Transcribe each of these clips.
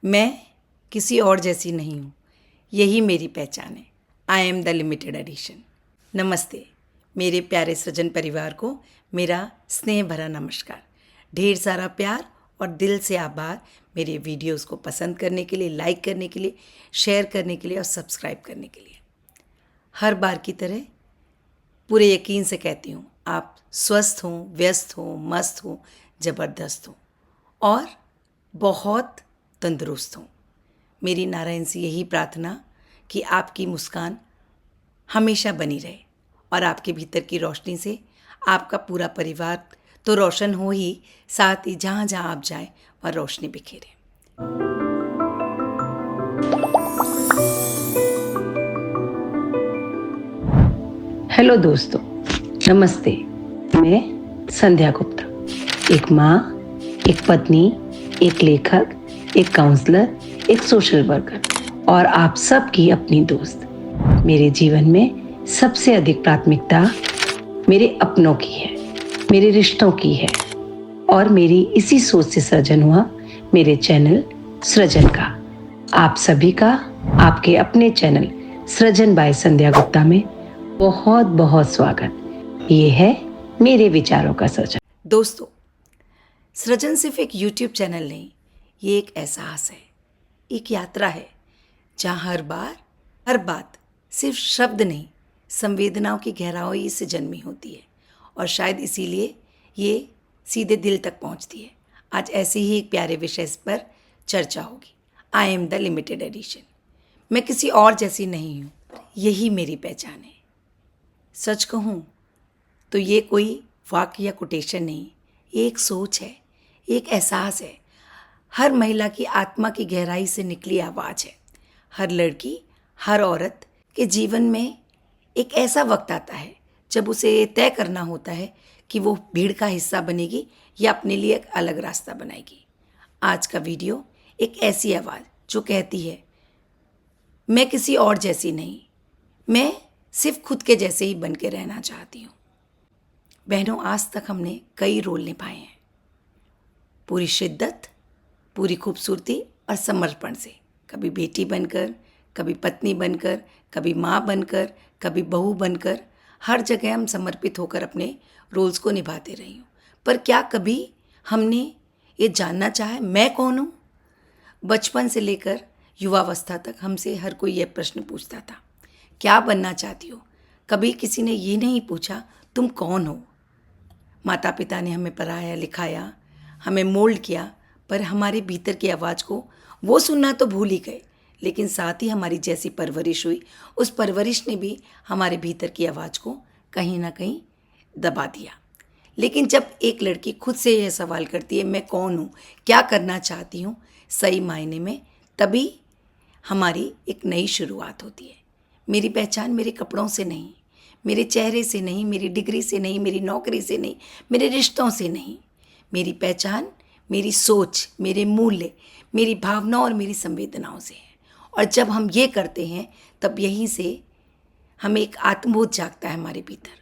मैं किसी और जैसी नहीं हूँ, यही मेरी पहचान है। I am the limited edition. नमस्ते मेरे प्यारे सृजन परिवार को, मेरा स्नेह भरा नमस्कार। ढेर सारा प्यार और दिल से आभार मेरे वीडियोस को पसंद करने के लिए, लाइक करने के लिए, शेयर करने के लिए और सब्सक्राइब करने के लिए। हर बार की तरह पूरे यकीन से कहती हूँ, आप स्वस्थ हों, व्यस्त हों, मस्त हों, ज़बरदस्त हों और बहुत तंदुरुस्त हों। मेरी नारायण से यही प्रार्थना कि आपकी मुस्कान हमेशा बनी रहे और आपके भीतर की रोशनी से आपका पूरा परिवार तो रोशन हो ही, साथ ही जहाँ जहाँ आप जाएं वह रोशनी बिखेरे। हेलो दोस्तों, नमस्ते। मैं संध्या गुप्ता, एक माँ, एक पत्नी, एक लेखक, एक काउंसलर, एक सोशल वर्कर और आप सबकी अपनी दोस्त। मेरे जीवन में सबसे अधिक प्राथमिकता मेरे अपनों की है, मेरे रिश्तों की है और मेरी इसी सोच से सृजन हुआ मेरे चैनल सृजन का। आप सभी का आपके अपने चैनल सृजन बाय संध्या गुप्ता में बहुत बहुत स्वागत। ये है मेरे विचारों का सृजन। दोस्तों, सृजन सिर्फ एक यूट्यूब चैनल नहीं, ये एक एहसास है, एक यात्रा है जहाँ हर बार हर बात सिर्फ शब्द नहीं, संवेदनाओं की गहराई से जन्मी होती है और शायद इसीलिए ये सीधे दिल तक पहुँचती है। आज ऐसे ही एक प्यारे विषय पर चर्चा होगी। I am the limited edition. मैं किसी और जैसी नहीं हूँ, यही मेरी पहचान है। सच कहूँ तो ये कोई वाक्य या कोटेशन नहीं, ये एक सोच है, एक एहसास है। हर महिला की आत्मा की गहराई से निकली आवाज़ है। हर लड़की, हर औरत के जीवन में एक ऐसा वक्त आता है जब उसे तय करना होता है कि वो भीड़ का हिस्सा बनेगी या अपने लिए एक अलग रास्ता बनाएगी। आज का वीडियो एक ऐसी आवाज़ जो कहती है, मैं किसी और जैसी नहीं, मैं सिर्फ खुद के जैसे ही बन के रहना चाहती हूँ। बहनों, आज तक हमने कई रोल निभाए हैं, पूरी शिद्दत, पूरी खूबसूरती और समर्पण से। कभी बेटी बनकर, कभी पत्नी बनकर, कभी माँ बनकर, कभी बहू बनकर, हर जगह हम समर्पित होकर अपने रोल्स को निभाते रही हूँ। पर क्या कभी हमने ये जानना चाहा मैं कौन हूँ? बचपन से लेकर युवावस्था तक हमसे हर कोई यह प्रश्न पूछता था, क्या बनना चाहती हो? कभी किसी ने ये नहीं पूछा तुम कौन हो। माता पिता ने हमें पढ़ाया लिखाया, हमें मोल्ड किया, पर हमारे भीतर की आवाज़ को वो सुनना तो भूल ही गए। लेकिन साथ ही हमारी जैसी परवरिश हुई, उस परवरिश ने भी हमारे भीतर की आवाज़ को कहीं ना कहीं दबा दिया। लेकिन जब एक लड़की खुद से यह सवाल करती है, मैं कौन हूँ, क्या करना चाहती हूँ, सही मायने में तभी हमारी एक नई शुरुआत होती है। मेरी पहचान मेरे कपड़ों से नहीं, मेरे चेहरे से नहीं, मेरी डिग्री से नहीं, मेरी नौकरी से नहीं, मेरे रिश्तों से नहीं। मेरी पहचान मेरी सोच, मेरे मूल्य, मेरी भावनाओं और मेरी संवेदनाओं से है। और जब हम ये करते हैं तब यहीं से हमें एक आत्मबोध जागता है हमारे भीतर।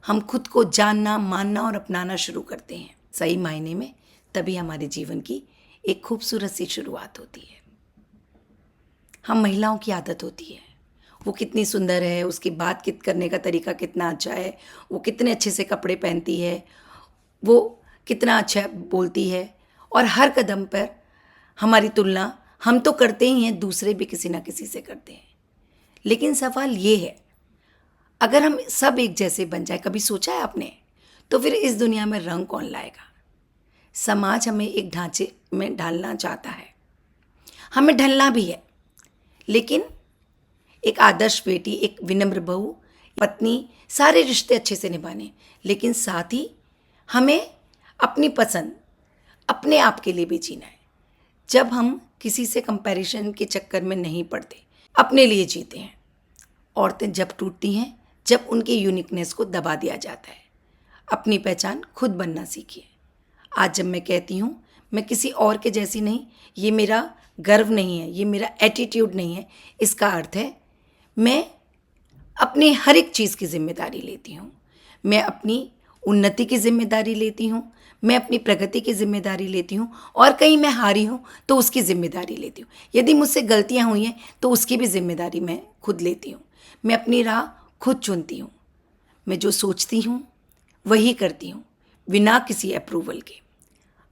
हम खुद को जानना, मानना और अपनाना शुरू करते हैं। सही मायने में तभी हमारे जीवन की एक खूबसूरत सी शुरुआत होती है। हम महिलाओं की आदत होती है, वो कितनी सुंदर है, उसकी बात करने का तरीका कितना अच्छा है, वो कितने अच्छे से कपड़े पहनती है, वो कितना अच्छा बोलती है, और हर कदम पर हमारी तुलना हम तो करते ही हैं, दूसरे भी किसी ना किसी से करते हैं। लेकिन सवाल ये है, अगर हम सब एक जैसे बन जाए, कभी सोचा है आपने, तो फिर इस दुनिया में रंग कौन लाएगा? समाज हमें एक ढांचे में ढालना चाहता है, हमें ढलना भी है, लेकिन एक आदर्श बेटी, एक विनम्र बहू, पत्नी, सारे रिश्ते अच्छे से निभाने, लेकिन साथ ही हमें अपनी पसंद, अपने आप के लिए भी जीना है। जब हम किसी से कंपैरिजन के चक्कर में नहीं पड़ते, अपने लिए जीते हैं। औरतें जब टूटती हैं, जब उनके यूनिकनेस को दबा दिया जाता है। अपनी पहचान खुद बनना सीखिए। आज जब मैं कहती हूँ मैं किसी और के जैसी नहीं, ये मेरा गर्व नहीं है, ये मेरा एटीट्यूड नहीं है। इसका अर्थ है मैं अपनी हर एक चीज़ की जिम्मेदारी लेती हूँ, मैं अपनी उन्नति की जिम्मेदारी लेती हूँ, मैं अपनी प्रगति की जिम्मेदारी लेती हूँ, और कहीं मैं हारी हूँ तो उसकी जिम्मेदारी लेती हूँ। यदि मुझसे गलतियाँ हुई हैं तो उसकी भी जिम्मेदारी मैं खुद लेती हूँ। मैं अपनी राह खुद चुनती हूँ। मैं जो सोचती हूँ वही करती हूँ, बिना किसी अप्रूवल के।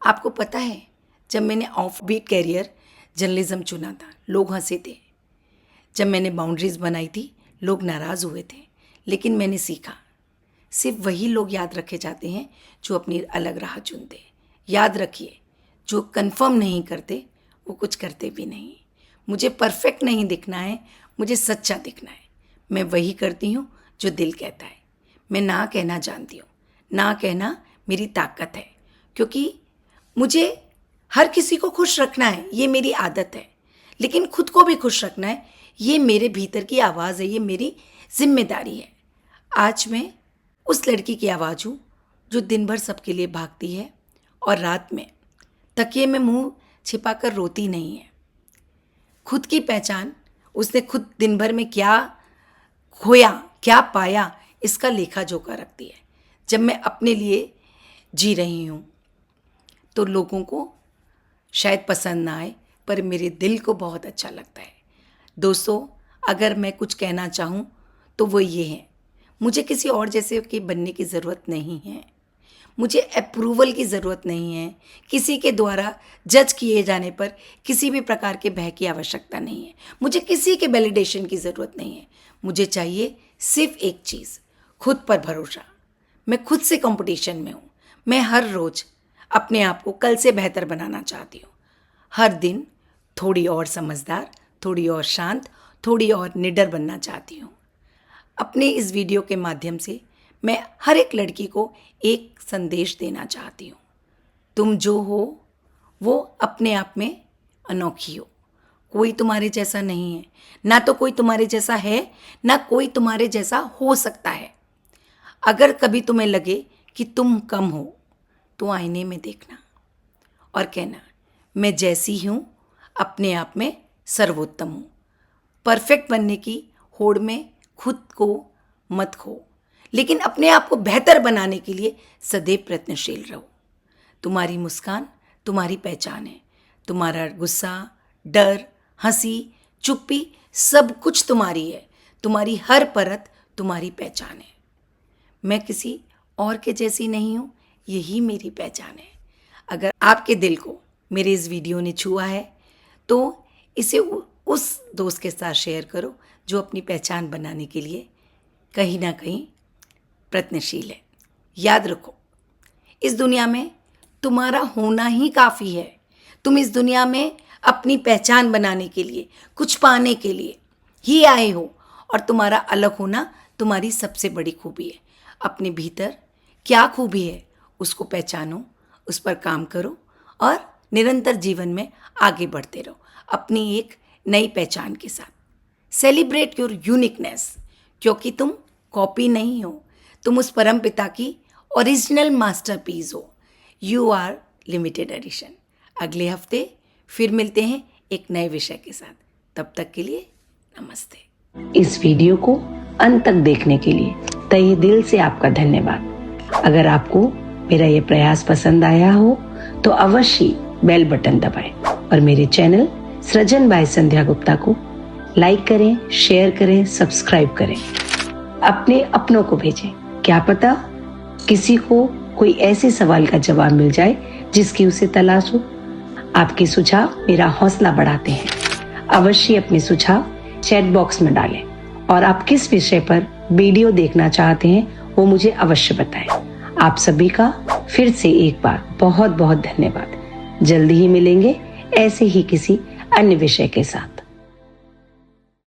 आपको पता है, जब मैंने ऑफ बीट कैरियर जर्नलिज्म चुना था, लोग हंसे थे। जब मैंने बाउंड्रीज बनाई थी, लोग नाराज़ हुए थे। लेकिन मैंने सीखा, सिर्फ वही लोग याद रखे जाते हैं जो अपनी अलग राह चुनते हैं। याद रखिए, जो कंफर्म नहीं करते वो कुछ करते भी नहीं। मुझे परफेक्ट नहीं दिखना है, मुझे सच्चा दिखना है। मैं वही करती हूँ जो दिल कहता है। मैं ना कहना जानती हूँ। ना कहना मेरी ताकत है, क्योंकि मुझे हर किसी को खुश रखना है, ये मेरी आदत है। लेकिन खुद को भी खुश रखना है, ये मेरे भीतर की आवाज़ है, ये मेरी जिम्मेदारी है। आज मैं उस लड़की की आवाज़ हूँ जो दिन भर सबके लिए भागती है और रात में तकिए में मुंह छिपाकर रोती नहीं है। खुद की पहचान, उसने खुद दिन भर में क्या खोया, क्या पाया, इसका लेखा जोखा रखती है। जब मैं अपने लिए जी रही हूँ तो लोगों को शायद पसंद ना आए, पर मेरे दिल को बहुत अच्छा लगता है। दोस्तों, अगर मैं कुछ कहना चाहूँ तो वो ये है, मुझे किसी और जैसे के बनने की ज़रूरत नहीं है। मुझे अप्रूवल की ज़रूरत नहीं है। किसी के द्वारा जज किए जाने पर किसी भी प्रकार के भय की आवश्यकता नहीं है। मुझे किसी के वैलिडेशन की ज़रूरत नहीं है। मुझे चाहिए सिर्फ एक चीज़, खुद पर भरोसा। मैं खुद से कंपटीशन में हूँ। मैं हर रोज़ अपने आप को कल से बेहतर बनाना चाहती हूँ। हर दिन थोड़ी और समझदार, थोड़ी और शांत, थोड़ी और निडर बनना चाहती हूँ। अपने इस वीडियो के माध्यम से मैं हर एक लड़की को एक संदेश देना चाहती हूँ। तुम जो हो वो अपने आप में अनोखी हो। कोई तुम्हारे जैसा नहीं है, ना तो कोई तुम्हारे जैसा है, ना कोई तुम्हारे जैसा हो सकता है। अगर कभी तुम्हें लगे कि तुम कम हो तो आईने में देखना और कहना, मैं जैसी हूँ अपने आप में सर्वोत्तम हूँ। परफेक्ट बनने की होड़ में खुद को मत खो, लेकिन अपने आप को बेहतर बनाने के लिए सदैव प्रयत्नशील रहो। तुम्हारी मुस्कान तुम्हारी पहचान है। तुम्हारा गुस्सा, डर, हंसी, चुप्पी, सब कुछ तुम्हारी है। तुम्हारी हर परत तुम्हारी पहचान है। मैं किसी और के जैसी नहीं हूँ, यही मेरी पहचान है। अगर आपके दिल को मेरे इस वीडियो ने छुआ है तो इसे उस दोस्त के साथ शेयर करो जो अपनी पहचान बनाने के लिए कहीं ना कहीं प्रयत्नशील है। याद रखो, इस दुनिया में तुम्हारा होना ही काफ़ी है। तुम इस दुनिया में अपनी पहचान बनाने के लिए, कुछ पाने के लिए ही आए हो, और तुम्हारा अलग होना तुम्हारी सबसे बड़ी खूबी है। अपने भीतर क्या खूबी है उसको पहचानो, उस पर काम करो और निरंतर जीवन में आगे बढ़ते रहो अपनी एक नई पहचान के साथ। सेलिब्रेट योर यूनिकनेस, क्योंकि तुम कॉपी नहीं हो, तुम उस परम पिता की ओरिजिनल मास्टरपीस हो। You are limited edition. अगले हफ्ते फिर मिलते हैं एक नए विषय के साथ। तब तक के लिए नमस्ते। इस वीडियो को अंत तक देखने के लिए तहे दिल से आपका धन्यवाद। अगर आपको मेरा ये प्रयास पसंद आया हो तो अवश्य बेल बटन दबाएं और मेरे चैनल सृजन बाय संध्या गुप्ता को लाइक करें, शेयर करें, सब्सक्राइब करें। अपने अपनों को भेजें। क्या पता किसी को कोई ऐसे सवाल का जवाब मिल जाए जिसकी उसे तलाश हो। आपके सुझाव मेरा हौसला बढ़ाते हैं। अवश्य अपने सुझाव चैट बॉक्स में डालें और आप किस विषय पर वीडियो देखना चाहते हैं वो मुझे अवश्य बताएं। आप सभी का फिर से एक बार बहुत बहुत धन्यवाद। जल्दी ही मिलेंगे ऐसे ही किसी अन्य विषय के साथ।